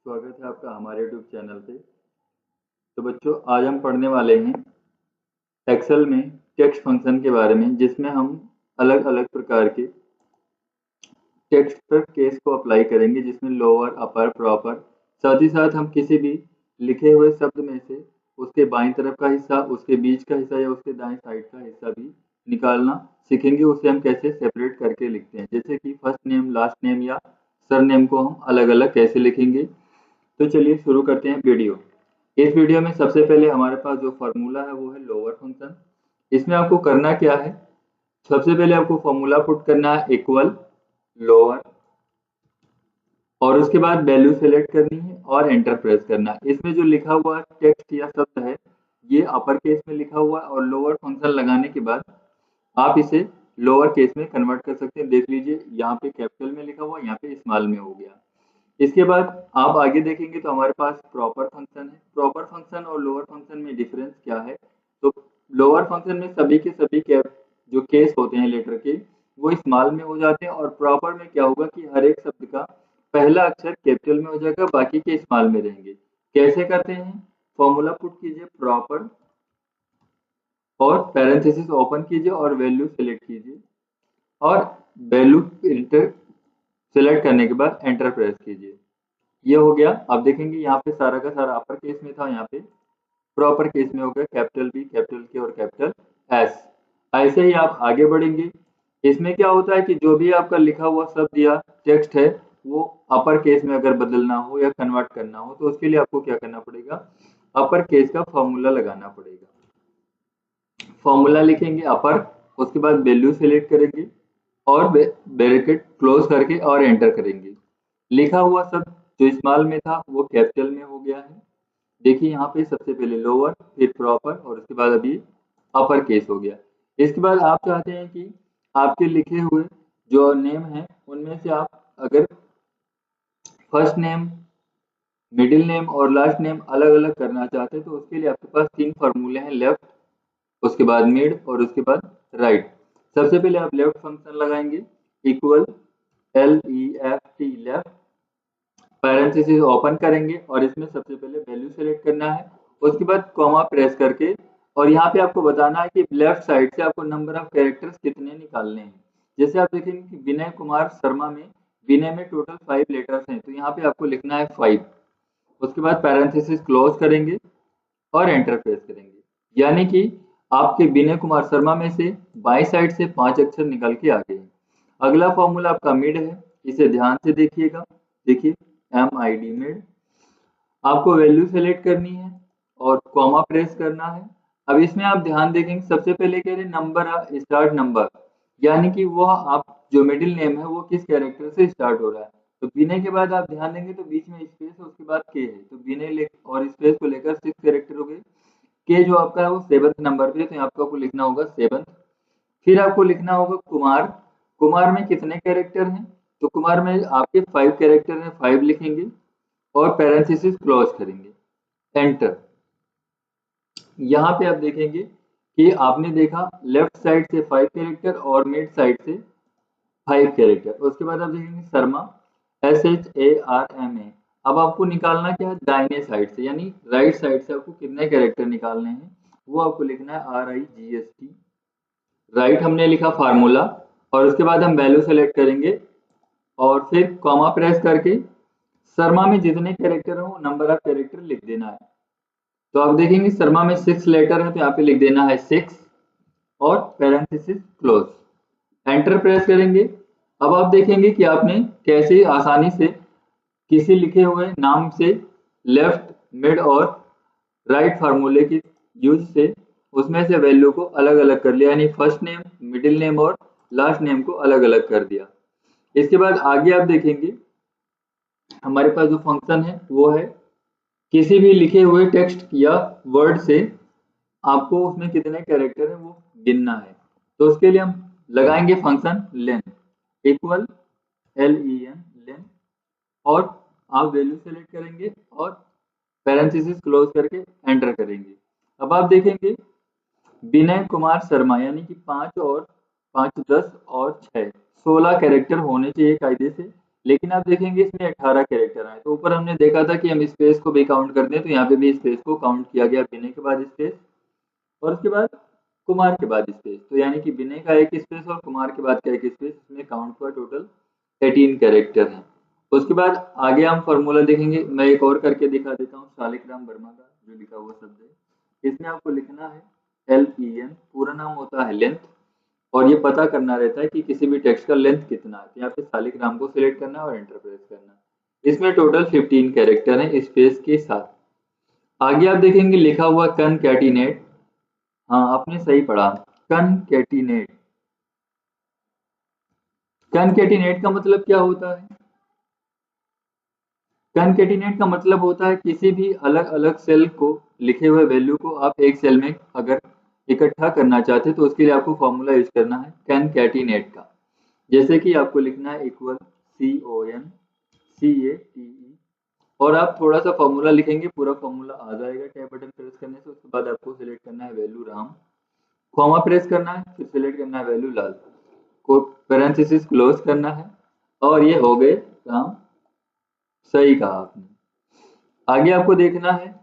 स्वागत है आपका हमारे यूट्यूब चैनल पे। तो बच्चों, आज हम पढ़ने वाले हैं एक्सेल में टेक्स्ट फंक्शन के बारे में, जिसमें हम अलग अलग प्रकार के टेक्स्ट पर केस को अप्लाई करेंगे, जिसमें लोअर, अपर, प्रॉपर। साथ ही साथ हम किसी भी लिखे हुए शब्द में से उसके बाईं तरफ का हिस्सा, उसके बीच का हिस्सा या उसके दाएं साइड का हिस्सा भी निकालना सीखेंगे। उसे हम कैसे सेपरेट करके लिखते हैं, जैसे कि फर्स्ट नेम, लास्ट नेम या सरनेम को हम अलग अलग कैसे लिखेंगे। तो चलिए शुरू करते हैं वीडियो। इस वीडियो में सबसे पहले हमारे पास जो फॉर्मूला है वो है लोअर फंक्शन। इसमें आपको करना क्या है, सबसे पहले आपको फॉर्मूला पुट करना है इक्वल लोअर, और उसके बाद वैल्यू सेलेक्ट करनी है और एंटर प्रेस करना है। इसमें जो लिखा हुआ टेक्स्ट या शब्द है ये अपर केस में लिखा हुआ है, और लोअर फंक्शन लगाने के बाद आप इसे लोअर केस में कन्वर्ट कर सकते हैं। देख लीजिए, यहाँ पे कैपिटल में लिखा हुआ, यहाँ पे स्मॉल में हो गया। इसके बाद आप आगे देखेंगे तो हमारे पास प्रॉपर फंक्शन है। प्रॉपर फंक्शन और लोअर फंक्शन में डिफरेंस क्या है, तो लोअर फंक्शन में सभी के सभी जो केस होते हैं लेटर के, वो स्मॉल में हो जाते हैं, और प्रॉपर में क्या होगा कि हर एक शब्द का पहला अक्षर कैपिटल में हो जाएगा, बाकी के स्मॉल में रहेंगे। कैसे करते हैं, फॉर्मूला पुट कीजिए प्रॉपर और पैरेंथेसिस ओपन कीजिए और वैल्यू सेलेक्ट कीजिए, और वैल्यू इंटर सेलेक्ट करने के बाद एंटर प्रेस कीजिए। ये हो गया। आप देखेंगे यहाँ पे सारा का सारा अपर केस में था, यहाँ पे प्रॉपर केस में हो गया, कैपिटल बी, कैपिटल के और कैपिटल एस। ऐसे ही आप आगे बढ़ेंगे। इसमें क्या होता है कि जो भी आपका लिखा हुआ शब्द या टेक्स्ट है वो अपर केस में अगर बदलना हो या कन्वर्ट करना हो, तो उसके लिए आपको क्या करना पड़ेगा, अपर केस का फॉर्मूला लगाना पड़ेगा। फॉर्मूला लिखेंगे अपर, उसके बाद वैल्यू सेलेक्ट करेंगे और ब्रैकेट क्लोज करके और एंटर करेंगे। लिखा हुआ शब्द जो स्मॉल में था वो कैपिटल में हो गया है। देखिए यहाँ पे सबसे पहले लोअर, फिर प्रॉपर, और उसके बाद अभी अपर केस हो गया। इसके बाद आप चाहते हैं कि आपके लिखे हुए जो नेम है उनमें से आप अगर फर्स्ट नेम, मिडिल नेम और लास्ट नेम अलग अलग करना चाहते हैं, तो उसके लिए आपके पास तीन फार्मूले हैं, लेफ्ट, उसके बाद मिड और उसके बाद राइट। सबसे पहले आप लेफ्ट फंक्शन लगाएंगे, equal LEFT left, parenthesis open करेंगे और इसमें सबसे पहले वैल्यू सेलेक्ट करना है, उसके बाद कॉमा प्रेस करके, और यहाँ पे आपको बताना है कि लेफ्ट साइड से आपको नंबर ऑफ कैरेक्टर्स कितने निकालने हैं। जैसे आप देखेंगे कि विनय कुमार शर्मा में विनय में टोटल 5 लेटर्स हैं, तो यहाँ पे आपको लिखना है 5। उसके बाद पैरेंथेसिस क्लोज करेंगे और एंटर प्रेस करेंगे, यानी कि आपके विनय कुमार शर्मा में से बाई साइड से 5 अक्षर निकल के आ गए हैं। अगला फॉर्मूला आपका मिड है, इसे ध्यान से देखिएगा। देखिए MID मिड, आपको वैल्यू सेलेक्ट करनी है और कॉमा प्रेस करना है। अब इसमें आप ध्यान देखेंगे सबसे पहले कह रहे नंबर स्टार्ट नंबर, यानी कि वो आप जो मिडिल नेम है वो किस कैरेक्टर से स्टार्ट हो रहा है। तो विनय के बाद आप ध्यान देंगे तो बीच में स्पेस है, उसके बाद के है, तो विनय और स्पेस को लेकर 6 कैरेक्टर हो गए। के जो आपका है वो 7th नंबर पे, तो यहाँ पे आपको लिखना होगा 7। फिर आपको लिखना होगा कुमार। कुमार में कितने कैरेक्टर हैं, तो कुमार में आपके 5 कैरेक्टर हैं, 5 लिखेंगे और पैरेंथेसिस क्लोज करेंगे, एंटर। यहाँ पे आप देखेंगे कि आपने देखा लेफ्ट साइड से 5 कैरेक्टर और मिड साइड से 5 कैरेक्टर। उसके बाद आप देखेंगे शर्मा, SHARMA। अब आपको निकालना क्या है, दाहिने साइड से, यानी राइट साइड से आपको कितने कैरेक्टर निकालने हैं, वो आपको लिखना है RIGST। राइट हमने लिखा फार्मूला, और उसके बाद हम वैल्यू सेलेक्ट करेंगे और फिर कॉमा प्रेस करके शर्मा में जितने कैरेक्टर हो नंबर ऑफ कैरेक्टर लिख देना है। तो आप देखेंगे शर्मा में 6 लेटर है, तो यहाँ पे लिख देना है 6 और पैरेंथेसिस क्लोज, एंटर प्रेस करेंगे। अब आप देखेंगे कि आपने कैसे आसानी से किसी लिखे हुए नाम से लेफ्ट, मिड और राइट फार्मूले की यूज से उसमें से वैल्यू को अलग अलग कर लिया, यानी फर्स्ट नेम, मिडिल नेम और लास्ट नेम को अलग अलग कर दिया। इसके बाद आगे आप देखेंगे हमारे पास जो फंक्शन है वो है किसी भी लिखे हुए टेक्स्ट या वर्ड से आपको उसमें कितने कैरेक्टर है वो गिनना है। तो उसके लिए हम लगाएंगे फंक्शन लेन, इक्वल LEN लेन, और आप वैल्यू सेलेक्ट करेंगे और पैरेंथेसिस क्लोज करके एंटर करेंगे। अब आप देखेंगे विनय कुमार शर्मा, यानी कि 5 और 5 10 और 6 16 कैरेक्टर होने चाहिए कायदे से, लेकिन आप देखेंगे इसमें 18 कैरेक्टर आए। तो ऊपर हमने देखा था कि हम स्पेस को भी काउंट करते हैं, तो यहाँ पे भी स्पेस को काउंट किया गया, विनय के बाद स्पेस और उसके बाद कुमार के बाद स्पेस। तो यानी कि विनय का एक स्पेस और कुमार के बाद का एक स्पेस, इसमें काउंट हुआ टोटल 18 कैरेक्टर हैं। उसके बाद आगे हम फॉर्मूला देखेंगे। मैं एक और करके दिखा देता हूँ, शालिग्राम वर्मा का जो लिखा हुआ शब्द है, इसमें आपको लिखना है LEN, पूरा नाम होता है लेंथ, और ये पता करना रहता है कि किसी भी टेक्स्ट का लेंथ कितना है। यहाँ पे शालिग्राम को सिलेक्ट करना है और एंटर प्रेस करना है। इसमें टोटल 15 कैरेक्टर हैं स्पेस के साथ। आगे आप देखेंगे लिखा हुआ कनकैटिनेट। हाँ, आपने सही पढ़ा, कनकैटिनेट। कनकैटिनेट का मतलब क्या होता है? कनकैटिनेट का मतलब होता है किसी भी अलग अलग सेल को लिखे हुए वैल्यू को आप एक सेल में अगर इकट्ठा करना चाहते हैं तो उसके लिए आपको फॉर्मूला यूज करना है कनकैटिनेट का। जैसे कि आपको लिखना है इक्वल CONCATE, और आप थोड़ा सा फॉर्मूला लिखेंगे, पूरा फॉर्मूला आ जाएगा टैब बटन प्रेस करने से। उसके बाद आपको सिलेक्ट करना है वैल्यू राम, कॉमा प्रेस करना है, फिर सिलेक्ट करना है वैल्यू लाल, को पैरेंथेसिस क्लोज करना है, और ये हो गए काम। सही कहा आपने। आगे आपको देखना है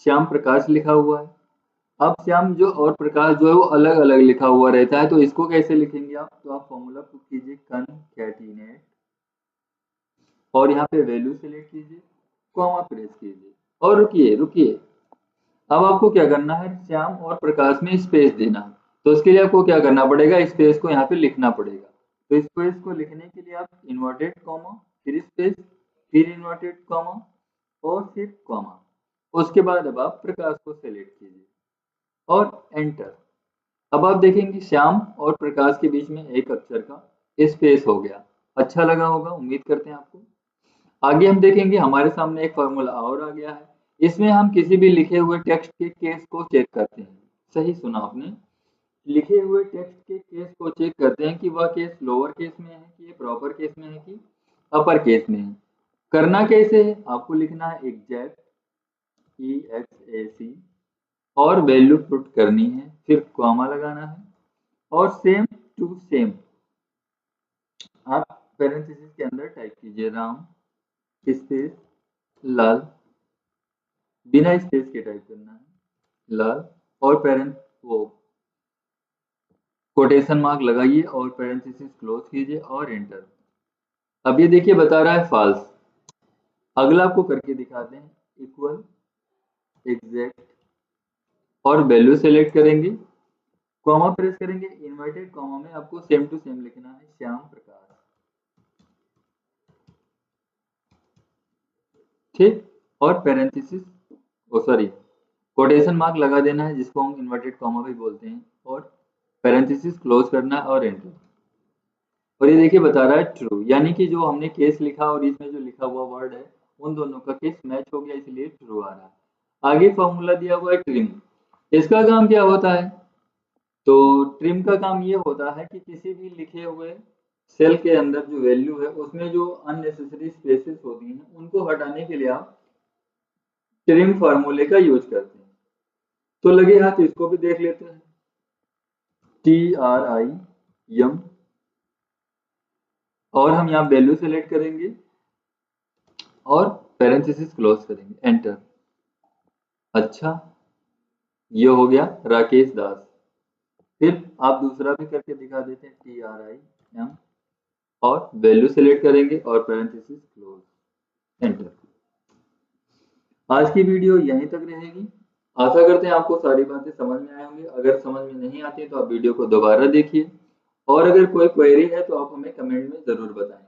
श्याम प्रकाश लिखा हुआ है। अब श्याम जो और प्रकाश जो है वो अलग अलग लिखा हुआ रहता है, तो इसको कैसे लिखेंगे आप? तो आप फॉर्मूला पुट कीजिए कनकैटिनेट, और यहाँ पे वैल्यू सिलेक्ट कीजिए, कॉमा प्रेस कीजिए, और रुकिए रुकिए। अब आपको क्या करना है, श्याम और प्रकाश में स्पेस देना है। तो उसके लिए आपको क्या करना पड़ेगा, स्पेस को यहाँ पे लिखना पड़ेगा। तो स्पेस को लिखने के लिए आप इन्वर्टेड कॉमा, फिर स्पेस, फिर इन्वर्टेड कॉमा, और फिर कॉमा। उसके बाद अब आप प्रकाश को सेलेक्ट कीजिए और एंटर। अब आप देखेंगे श्याम और प्रकाश के बीच में एक अक्षर का स्पेस हो गया। अच्छा लगा होगा, उम्मीद करते हैं आपको। आगे हम देखेंगे हमारे सामने एक फॉर्मूला और आ गया है। इसमें हम किसी भी लिखे हुए टेक्स्ट के केस को चेक करते हैं। सही सुना आपने, लिखे हुए टेक्स्ट के केस को चेक करते हैं कि वह केस लोअर केस में है, कि ये प्रॉपर केस में है, कि अपर केस में है। करना कैसे है, आपको लिखना है एग्जैक्ट EXAC, और वैल्यू पुट करनी है, फिर कॉमा लगाना है, और सेम टू सेम आप पैरेंथेसिस के अंदर टाइप कीजिए राम स्पेस लाल, बिना स्पेस के टाइप करना है लाल, और पेरेंट वो कोटेशन मार्क लगाइए और पैरेंथेसिस क्लोज कीजिए और एंटर। अब ये देखिए बता रहा है फॉल्स। अगला आपको करके दिखाते हैं, इक्वल एग्जैक्ट, और वैल्यू सेलेक्ट करेंगे, कॉमा प्रेस करेंगे, इन्वर्टेड कॉमा में आपको सेम टू सेम लिखना है श्याम प्रकाश, ठीक, और पैरेंथेसिस सॉरी कोटेशन मार्क लगा देना है, जिसको हम इन्वर्टेड कॉमा भी बोलते हैं, और पैरेंथेसिस क्लोज करना है और एंटर। और ये देखिए बता रहा है ट्रू, यानी कि जो हमने केस लिखा और इसमें जो लिखा हुआ वर्ड है उन दोनों का केस मैच हो गया, इसलिए ट्रू आ रहा है। आगे फॉर्मूला दिया हुआ है ट्रिम। इसका काम क्या होता है? तो ट्रिम का काम ये होता है कि किसी भी लिखे हुए सेल के अंदर जो वैल्यू है उसमें जो अननेसेसरी स्पेसेस होती हैं उनको हटाने के लिए आप ट्रिम फार्मूले का यूज करते हैं। तो लगे हाथ इसको भी देख लेते हैं, TRIM, और हम यहाँ वैल्यू सेलेक्ट करेंगे और पैरेंथेसिस क्लोज करेंगे, एंटर। अच्छा, ये हो गया राकेश दास। फिर आप दूसरा भी करके दिखा देते हैं, TRIM, और वैल्यू सेलेक्ट करेंगे और पैरेंथेसिस क्लोज, एंटर। आज की वीडियो यहीं तक रहेगी। आशा करते हैं आपको सारी बातें समझ में आए होंगे। अगर समझ में नहीं आती है तो आप वीडियो को दोबारा देखिए, और अगर कोई क्वेरी है तो आप हमें कमेंट में ज़रूर बताएं।